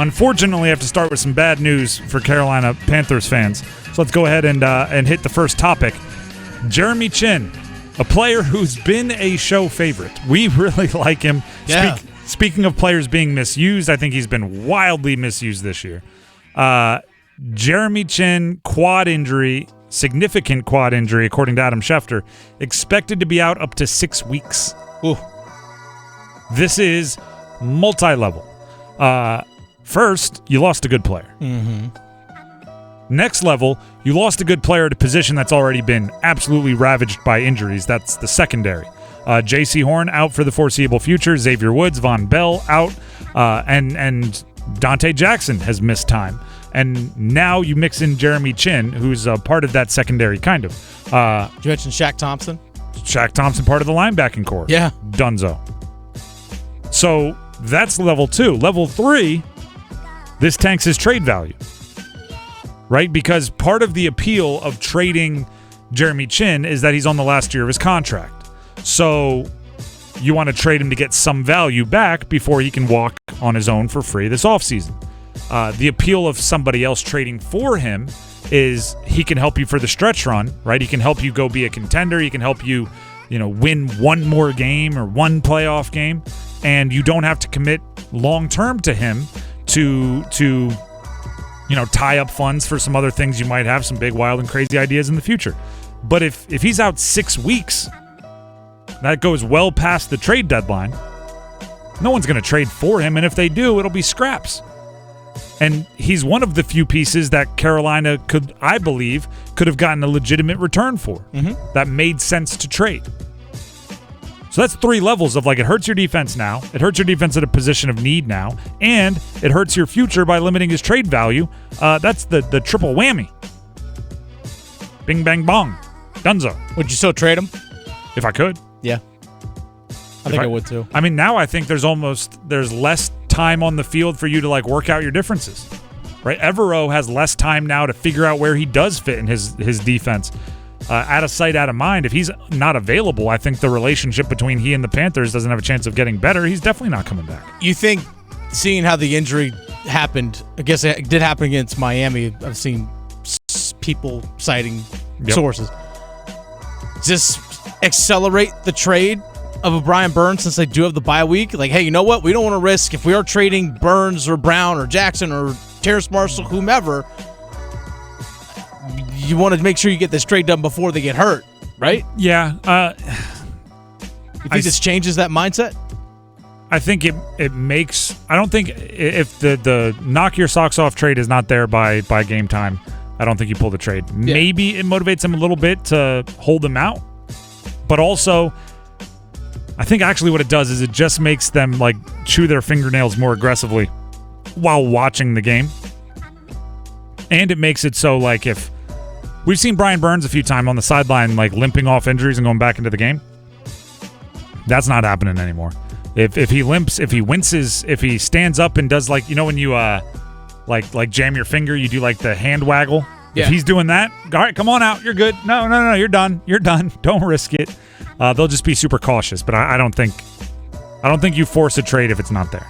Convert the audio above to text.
Unfortunately, I have to start with some bad news for Carolina Panthers fans. So let's go ahead and hit the first topic. Jeremy Chinn, a player who's been a show favorite. We really like him. Yeah. Speaking of players being misused, I think he's been wildly misused this year. Jeremy Chinn, quad injury, significant quad injury, according to Adam Schefter, expected to be out up to 6 weeks. Ooh. This is multi-level. First, you lost a good player. Mm-hmm. Next level, you lost a good player at a position that's already been absolutely ravaged by injuries. That's the secondary. J.C. Horn out for the foreseeable future. Xavier Woods, Von Bell out, and Dante Jackson has missed time. And now you mix in Jeremy Chinn, who's a part of that secondary, kind of. Did you mention Shaq Thompson? Shaq Thompson, part of the linebacking core. Yeah. Dunzo. So that's level 2. Level 3, this tanks his trade value. Right? Because part of the appeal of trading Jeremy Chinn is that he's on the last year of his contract. So you want to trade him to get some value back before he can walk on his own for free this offseason. The appeal of somebody else trading for him is he can help you for the stretch run, right? He can help you go be a contender. He can help you, win one more game or one playoff game, and you don't have to commit long-term to him to tie up funds for some other things you might have, some big, wild, and crazy ideas in the future. But if he's out 6 weeks, that goes well past the trade deadline. No one's going to trade for him, and if they do, it'll be scraps. And he's one of the few pieces that Carolina could have gotten a legitimate return for. Mm-hmm. That made sense to trade. So that's 3 levels of it hurts your defense now, it hurts your defense at a position of need now, and it hurts your future by limiting his trade value. That's the triple whammy. Bing, bang, bong. Dunzo. Would you still trade him? If I could. Yeah. I think I would too. I mean, now I think there's less time on the field for you to work out your differences. Right? Evero has less time now to figure out where he does fit in his defense. Out of sight, out of mind. If he's not available, I think the relationship between he and the Panthers doesn't have a chance of getting better. He's definitely not coming back. You think, seeing how the injury happened, I guess it did happen against Miami. I've seen people citing sources. Does this accelerate the trade of a Brian Burns since they do have the bye week? Hey, you know what? We don't want to risk, if we are trading Burns or Brown or Jackson or Terrace Marshall, whomever, you want to make sure you get this trade done before they get hurt, right? Yeah. You think this changes that mindset? I think it makes... I don't think... If the knock your socks off trade is not there by game time, I don't think you pull the trade. Yeah. Maybe it motivates them a little bit to hold them out. But also, I think actually what it does is it just makes them chew their fingernails more aggressively while watching the game. And it makes it so if... We've seen Brian Burns a few times on the sideline, limping off injuries and going back into the game. That's not happening anymore. If he limps, if he winces, if he stands up and does when you jam your finger, you do the hand waggle. Yeah. If he's doing that, all right, come on out. You're good. No, you're done. You're done. Don't risk it. They'll just be super cautious. But I don't think you force a trade if it's not there.